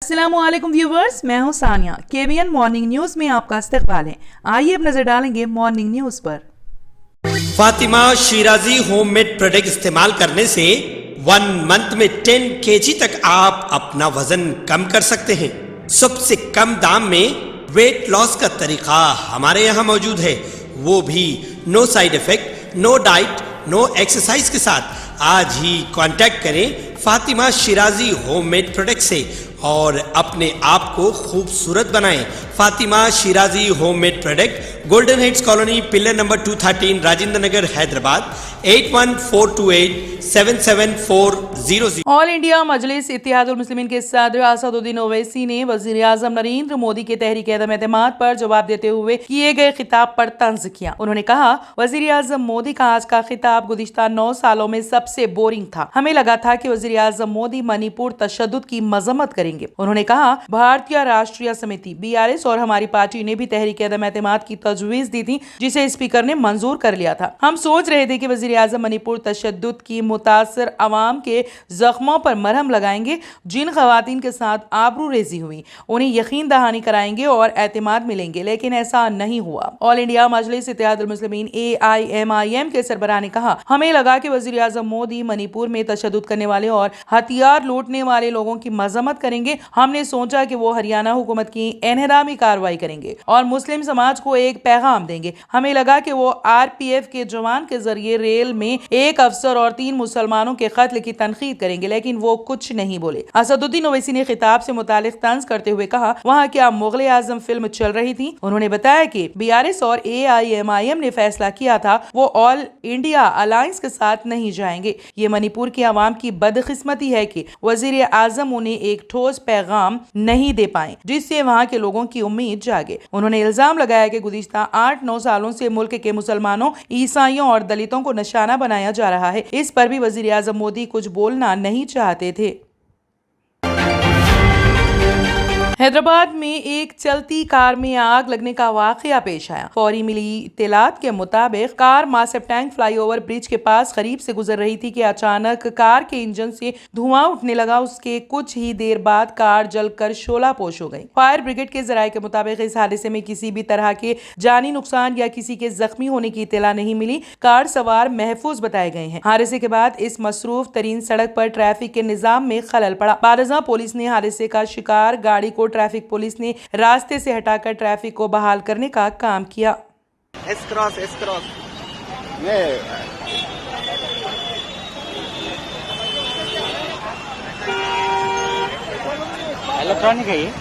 अस्सलामुअलैकुम व्यूवर्स, मैं हूं सानिया। KBN मॉर्निंग न्यूज में आपका इस्तकबाल है। आइए अब नजर डालेंगे मॉर्निंग न्यूज पर। फातिमा शिराजी होममेड प्रोडक्ट इस्तेमाल करने से 1 मंथ में 10 kg तक आप अपना वजन कम कर सकते हैं। सबसे कम दाम में वेट लॉस का तरीका हमारे यहाँ मौजूद है, वो भी no side effect, no diet, no exercise के साथ। आज ही कांटेक्ट करें फातिमा शिराजी होममेड प्रोडक्ट से और अपने आप को खूबसूरत बनाएं। Fatima Shirazi homemade product, golden heads colony, pillar number 213, Rajendra Nagar, Hyderabad 8142877400। All India Majlis Ittehadul Muslimeen के सदर असदुद्दीन ओवैसी ने वजीर आजम नरेंद्र मोदी के तहरीक अदम एतमाद पर जवाब देते हुए किए गए खिताब पर तंज किया। उन्होंने कहा, वजीर आजम मोदी का आज का खिताब गुज़िश्ता 9 सालों में सबसे बोरिंग था। हमें लगा था कि वजीर आजम मोदी मणिपुर तशद्दुद की मजम्मत करेंगे। उन्होंने कहा, भारतीय राष्ट्रीय समिति BRS और हमारी पार्टी ने भी तहरीक अदम एतमाद की तजवीज दी थी, जिसे स्पीकर ने मंजूर कर लिया था। हम सोच रहे थे कि वजीर आजम मणिपुर तशद्दुद की मुतासर अवाम के जख्मों पर मरहम लगाएंगे। जिन खवातीन के साथ आबरू रेजी हुई उन्हें यकीन दहानी कराएंगे और एतमाद मिलेंगे, लेकिन ऐसा नहीं हुआ। ऑल इंडिया मजलिस इत्तेहादुल मुस्लिमीन AIMIM के सरबराह ने कहा, हमें लगा कि वजीर आजम मोदी मणिपुर में तशद्दुद करने वाले और हथियार लूटने वाले लोगों की मजम्मत करेंगे। हमने सोचा कि वो हरियाणा हुकूमत की एनहरामी कार्रवाई करेंगे और मुस्लिम समाज को एक पैगाम देंगे। हमें लगा कि वो RPF के जवान के जरिए रेल में एक अफसर और 3 मुसलमानों के कत्ल की तनकीद करेंगे, लेकिन वो कुछ नहीं बोले। असदुद्दीन ओवैसी ने खिताब से मुतालिक तंज करते हुए कहा, वहाँ क्या मुगल आजम फिल्म चल रही थी? उन्होंने बताया कि BRS और AIMIM ने फैसला किया था वो ऑल इंडिया अलायंस के साथ नहीं जाएंगे। ये मणिपुर की आवाम की बदकिस्मती है कि वजीर आजम उन्हें एक ठोस पैगाम नहीं दे पाए जिससे वहाँ के लोगों की उम्मीद जागे। उन्होंने इल्जाम लगाया कि गुज़िश्ता 8-9 सालों से मुल्क के मुसलमानों, ईसाइयों और दलितों को निशाना बनाया जा रहा है। इस पर भी वजीर आजम मोदी कुछ बोलना नहीं चाहते थे। हैदराबाद में एक चलती कार में आग लगने का वाकया पेश आया। फौरी मिली इत्तलात के मुताबिक कार मासेप टैंक फ्लाईओवर ब्रिज के पास करीब से गुजर रही थी कि अचानक कार के इंजन से धुआं उठने लगा। उसके कुछ ही देर बाद कार जलकर शोलापोश हो गई। फायर ब्रिगेड के जराये के मुताबिक इस हादसे में किसी भी तरह के जानी नुकसान या किसी के जख्मी होने की इत्तला नहीं मिली। कार सवार महफूज बताए गए हैं। हादसे के बाद इस मसरूफ तरीन सड़क पर ट्रैफिक के निजाम में खलल पड़ा। बारजा पुलिस ने हादसे का शिकार गाड़ी को ट्रैफिक पुलिस ने रास्ते से हटाकर ट्रैफिक को बहाल करने का काम किया। इलेक्ट्रॉनिक है ये।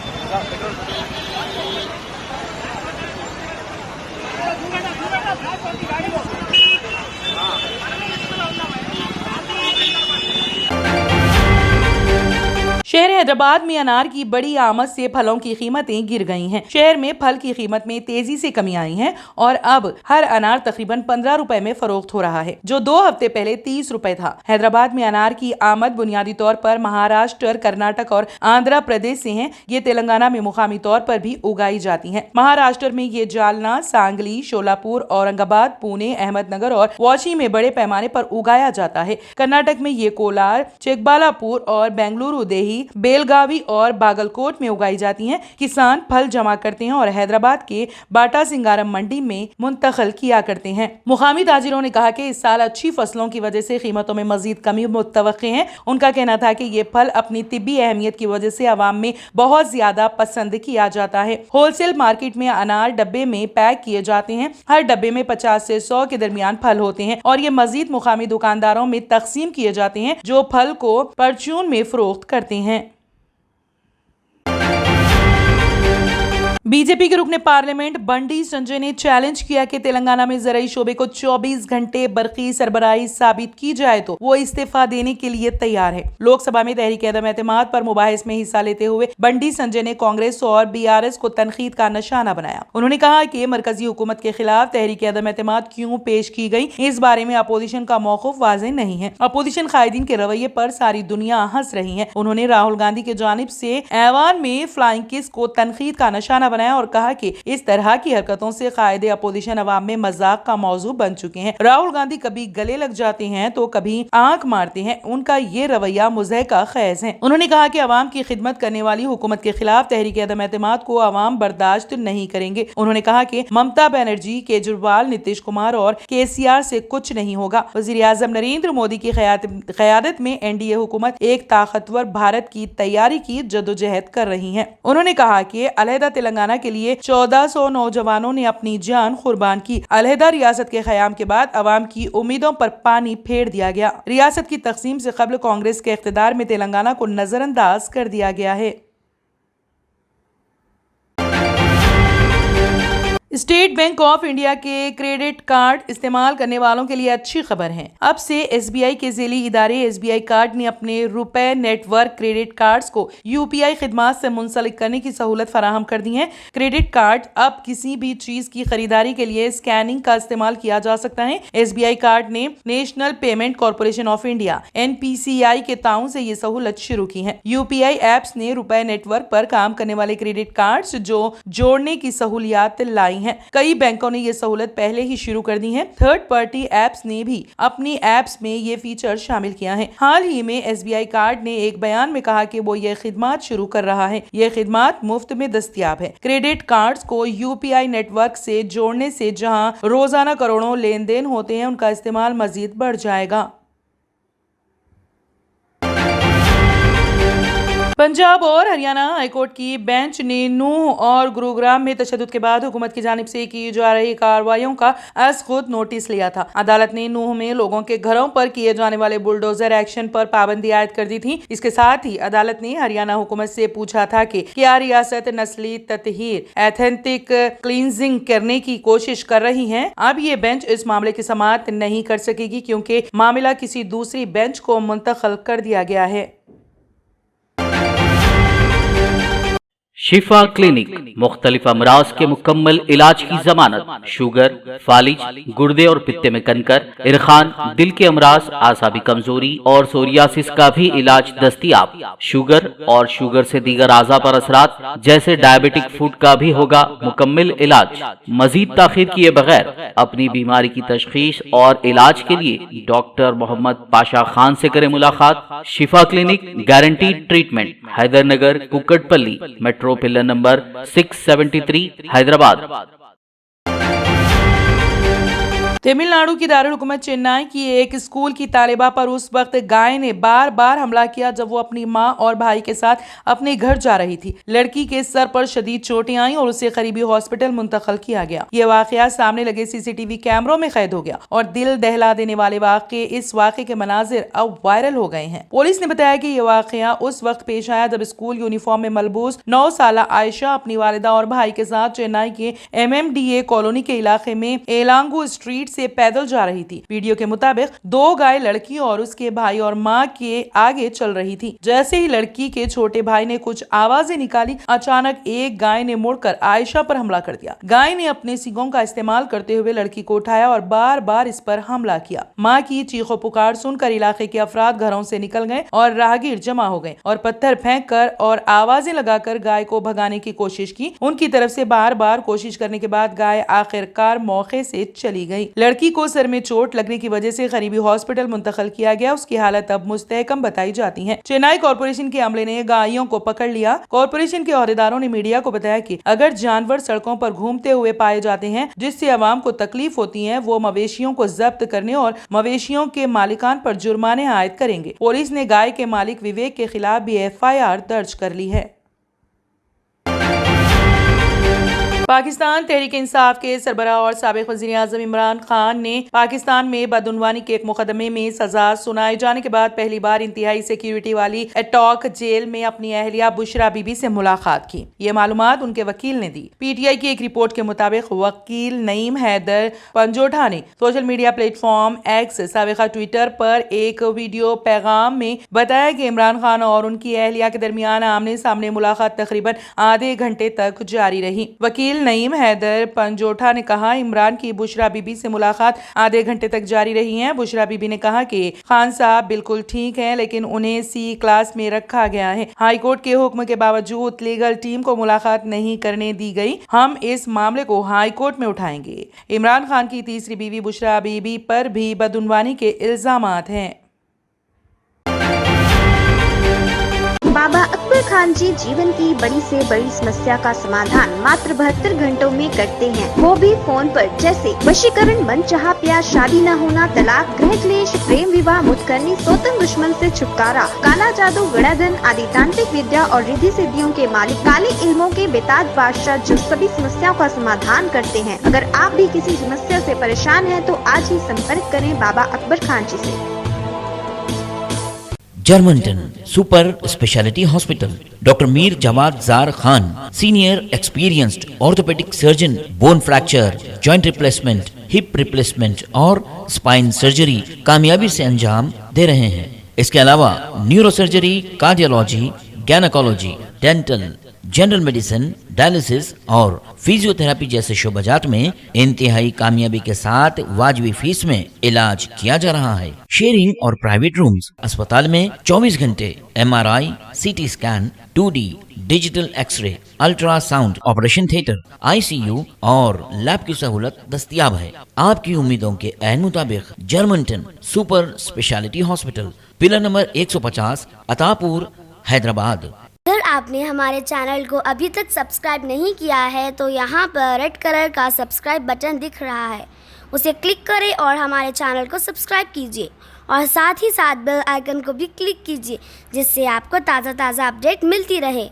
शहर हैदराबाद में अनार की बड़ी आमद से फलों की कीमतें गिर गई हैं। शहर में फल की कीमत में तेजी से कमी आई है और अब हर अनार तकरीबन 15 रुपए में फरोख्त हो रहा है, जो 2 हफ्ते पहले 30 रुपए था। हैदराबाद में अनार की आमद बुनियादी तौर पर महाराष्ट्र, कर्नाटक और आंध्र प्रदेश से है। ये तेलंगाना में मुकामी तौर पर भी उगाई जाती है। महाराष्ट्र में ये जालना, सांगली, शोलापुर, औरंगाबाद, पुणे, अहमदनगर और वाशी में बड़े पैमाने पर उगाया जाता है। कर्नाटक में ये कोलार, चिकबालापुर और बेंगलुरु देही, बेलगावी और बागलकोट में उगाई जाती हैं। किसान फल जमा करते हैं और हैदराबाद के बाटा सिंगारम मंडी में मुंतकिल किया करते हैं। मुकामी ताजिरों ने कहा कि इस साल अच्छी फसलों की वजह से कीमतों में मजीद कमी मुतवक्की है। उनका कहना था कि ये फल अपनी तिब्बी अहमियत की वजह से आवाम में बहुत ज्यादा पसंद किया जाता है। होलसेल मार्केट में अनार डब्बे में पैक किए जाते हैं। हर डब्बे में 50 से 100 के दरमियान फल होते हैं और ये मजीद मुकामी दुकानदारों में तकसीम किए जाते हैं, जो फल को परचून में फरोख्त करते हैं। बीजेपी के रुकने पार्लियामेंट बंडी संजय ने चैलेंज किया कि तेलंगाना में ज़राई शोबे को 24 घंटे बरकी सरबराही साबित की जाए तो वो इस्तीफा देने के लिए तैयार है। लोकसभा में तहरीक अदम एतमाद पर मुबाहिस में हिस्सा लेते हुए बंडी संजय ने कांग्रेस और BRS को तनकीद का निशाना बनाया। उन्होंने कहा कि मरकजी हुकूमत के खिलाफ तहरीक अदम एतमाद क्यों पेश की गई, इस बारे में अपोजिशन का मौक़िफ़ वाज़ेह नहीं है। अपोजिशन कायदीन के रवैये पर सारी दुनिया हंस रही है। उन्होंने राहुल गांधी की जानिब से ऐवान में फ्लाइंग किस को तनकीद का निशाना بنایا اور کہا کہ اس طرح کی حرکتوں سے قائد اپوزیشن عوام میں مذاق کا موضوع بن چکے ہیں۔ راہل گاندھی کبھی گلے لگ جاتے ہیں تو کبھی آنکھ مارتے ہیں، ان کا یہ رویہ مضحکہ خیز ہے۔ انہوں نے کہا کہ عوام کی خدمت کرنے والی حکومت کے خلاف تحریک عدم اعتماد کو عوام برداشت نہیں کریں گے۔ انہوں نے کہا کہ ممتا بنرجی، کیجریوال، نتیش کمار اور KCR سے کچھ نہیں ہوگا۔ وزیر اعظم نریندر مودی کی قیادت میں NDA حکومت ایک طاقتور بھارت کی تیاری کی جدوجہد کر رہی ہے۔ انہوں نے کہا کہ علیحدہ تلنگانہ کے لیے 1400 نوجوانوں نے اپنی جان قربان کی۔ علیحدہ ریاست کے قیام کے بعد عوام کی امیدوں پر پانی پھیر دیا گیا۔ ریاست کی تقسیم سے قبل کانگریس کے اقتدار میں تلنگانہ کو نظر انداز کر دیا گیا ہے۔ اسٹیٹ بینک آف انڈیا کے کریڈٹ کارڈ استعمال کرنے والوں کے لیے اچھی خبر ہے۔ اب سے SBI کے ذیلی ادارے SBI کارڈ نے اپنے روپے نیٹ ورک کریڈٹ کارڈز کو UPI خدمات سے منسلک کرنے کی سہولت فراہم کر دی ہے۔ کریڈٹ کارڈ اب کسی بھی چیز کی خریداری کے لیے اسکیننگ کا استعمال کیا جا سکتا ہے۔ SBI کارڈ نے national payment corporation of India NPCI کے تعاون سے یہ سہولت شروع کی ہے۔ UPI ایپس نے روپے نیٹ ورک پر کام کرنے والے کریڈٹ کارڈز جو جوڑنے کی سہولیات لائی ہیں۔ کئی بینکوں نے یہ سہولت پہلے ہی شروع کر دی ہے۔ تھرڈ پارٹی ایپس نے بھی اپنی ایپس میں یہ فیچر شامل کیا ہے۔ حال ہی میں SBI کارڈ نے ایک بیان میں کہا کہ وہ یہ خدمات شروع کر رہا ہے۔ یہ خدمات مفت میں دستیاب ہے۔ کریڈٹ کارڈز کو UPI نیٹ ورک سے جوڑنے سے جہاں روزانہ کروڑوں لین دین ہوتے ہیں، ان کا استعمال مزید بڑھ جائے گا۔ پنجاب اور ہریانہ ہائی کورٹ کی بینچ نے نوح اور گروگرام میں تشدد کے بعد حکومت کی جانب سے کی جا رہی کارروائیوں کا از خود نوٹس لیا تھا۔ عدالت نے نوح میں لوگوں کے گھروں پر کیے جانے والے بلڈوزر ایکشن پر پابندی عائد کر دی تھی۔ اس کے ساتھ ہی عدالت نے ہریانہ حکومت سے پوچھا تھا کہ کیا ریاست نسلی تطہیر ایتھنٹک کلینزنگ کرنے کی کوشش کر رہی ہے۔ اب یہ بینچ اس معاملے کی سماعت نہیں کر سکے گی کیونکہ معاملہ کسی دوسری بینچ کو منتقل کر دیا گیا ہے۔ شفا کلینک مختلف امراض کے مکمل علاج کی ضمانت، شوگر، فالج، گردے اور پتے میں کنکر، ارخان، دل کے امراض، اعصابی کمزوری اور سوریاسس کا بھی علاج دستیاب۔ شوگر اور شوگر سے دیگر اعضاء پر اثرات جیسے ڈائبٹک فوڈ کا بھی ہوگا مکمل علاج۔ مزید تاخیر کیے بغیر اپنی بیماری کی تشخیص اور علاج کے لیے ڈاکٹر محمد پاشا خان سے کریں ملاقات۔ Shifa clinic guaranteed treatment, Hyder Nagar, Kukatpally, metro pillar number 673، Hyderabad. Tamil Nadu کی دارالحکومت چنئی کی ایک اسکول کی طالبہ پر اس وقت گائے نے بار بار حملہ کیا جب وہ اپنی ماں اور بھائی کے ساتھ اپنے گھر جا رہی تھی۔ لڑکی کے سر پر شدید چوٹیں آئیں اور اسے قریبی ہاسپٹل منتقل کیا گیا۔ یہ واقعہ سامنے لگے CCTV کیمروں میں قید ہو گیا اور دل دہلا دینے والے اس واقعے کے مناظر اب وائرل ہو گئے ہیں۔ پولیس نے بتایا کہ یہ واقعہ اس وقت پیش آیا جب اسکول یونیفارم میں ملبوس 9 سالہ عائشہ اپنی والدہ اور بھائی کے ساتھ چنئی کے MMDA کالونی کے علاقے میں ایلانگو اسٹریٹ سے پیدل جا رہی تھی۔ ویڈیو کے مطابق 2 گائے لڑکی اور اس کے بھائی اور ماں کے آگے چل رہی تھی۔ جیسے ہی لڑکی کے چھوٹے بھائی نے کچھ آوازیں نکالی، اچانک ایک گائے نے مڑ کر عائشہ پر حملہ کر دیا۔ گائے نے اپنے سینگوں کا استعمال کرتے ہوئے لڑکی کو اٹھایا اور بار بار اس پر حملہ کیا۔ ماں کی چیخ و پکار سن کر علاقے کے افراد گھروں سے نکل گئے اور راہگیر جمع ہو گئے اور پتھر پھینک کر اور آوازیں لگا کر گائے کو بھگانے کی کوشش کی۔ ان کی طرف سے بار بار کوشش کرنے کے بعد گائے آخرکار موقع سے چلی گئی۔ لڑکی کو سر میں چوٹ لگنے کی وجہ سے قریبی ہاسپٹل منتقل کیا گیا۔ اس کی حالت اب مستحکم بتائی جاتی ہے۔ چنئی کارپوریشن کے عملے نے گائیوں کو پکڑ لیا۔ کارپوریشن کے عہدیداروں نے میڈیا کو بتایا کہ اگر جانور سڑکوں پر گھومتے ہوئے پائے جاتے ہیں جس سے عوام کو تکلیف ہوتی ہے، وہ مویشیوں کو ضبط کرنے اور مویشیوں کے مالکان پر جرمانے عائد کریں گے۔ پولیس نے گائے کے مالک وویک کے خلاف بھی FIR درج کر لی ہے۔ پاکستان تحریک انصاف کے سربراہ اور سابق وزیر اعظم عمران خان نے پاکستان میں بدعنوانی کے ایک مقدمے میں سزا سنائے جانے کے بعد پہلی بار انتہائی سیکیورٹی والی اٹاک جیل میں اپنی اہلیہ بشرا بی بی سے ملاقات کی۔ یہ معلومات ان کے وکیل نے دی۔ PTI کی ایک رپورٹ کے مطابق وکیل نعیم حیدر پنجوٹھا نے social media plate form x سابقہ ٹویٹر پر ایک ویڈیو پیغام میں بتایا کہ عمران خان اور ان کی اہلیہ کے درمیان آمنے سامنے ملاقات تقریباً آدھے گھنٹے تک جاری رہی۔ وکیل वकील नईम हैदर पंजोठा ने कहा, इमरान की बुशरा बीबी से मुलाकात आधे घंटे तक जारी रही है। बुशरा बीबी ने कहा कि खान साहब बिल्कुल ठीक हैं, लेकिन उन्हें सी क्लास में रखा गया है। हाई कोर्ट के हुक्म के बावजूद लीगल टीम को मुलाकात नहीं करने दी गई। हम इस मामले को हाई कोर्ट में उठाएंगे। इमरान खान की तीसरी बीवी बुशरा बीबी पर भी बदउनवानी के इल्जामात हैं। बाबा अकबर खान जी जीवन की बड़ी से बड़ी समस्या का समाधान मात्र 72 घंटों में करते हैं, वो भी फोन पर। जैसे वशीकरण, मनचाहा प्यार, शादी न होना, तलाक, गृह क्लेश, प्रेम विवाह, मुतकरनी, सोतन दुश्मन से छुटकारा, काला जादू, गड़ाधन आदि तांत्रिक विद्या और रिद्धि सिद्धियों के मालिक काले इल्मों के बेताज बादशाह जो सभी समस्याओं का समाधान करते हैं। अगर आप भी किसी समस्या से परेशान हैं तो आज ही संपर्क करें बाबा अकबर खान जी से। Germanten super speciality hospital, doctor Mir Jawad Jar Khan, senior experienced orthopaedic surgeon, bone fracture, joint replacement, hip replacement और स्पाइन सर्जरी कामयाबी से अंजाम दे रहे हैं। इसके अलावा neuro surgery, cardiology, gynaecology, dental, general medicine, dialysis और फिजियोथेरेपी जैसे शोबाजात में इंतहाई कामयाबी के साथ वाजबी फीस में इलाज किया जा रहा है। शेयरिंग और प्राइवेट रूम्स, अस्पताल में 24 घंटे MRI, CT scan, 2D digital x-ray, ultrasound, operation theatre, ICU और लैब की सहूलत दस्तयाब है। आपकी उम्मीदों के ऐन मुताबिक Germanten super speciality hospital, pillar number 150, Attapur, Hyderabad. अगर आपने हमारे चैनल को अभी तक सब्सक्राइब नहीं किया है तो यहाँ पर रेड कलर का सब्सक्राइब बटन दिख रहा है, उसे क्लिक करें और हमारे चैनल को सब्सक्राइब कीजिए और साथ ही साथ बेल आइकन को भी क्लिक कीजिए, जिससे आपको ताज़ा अपडेट मिलती रहे।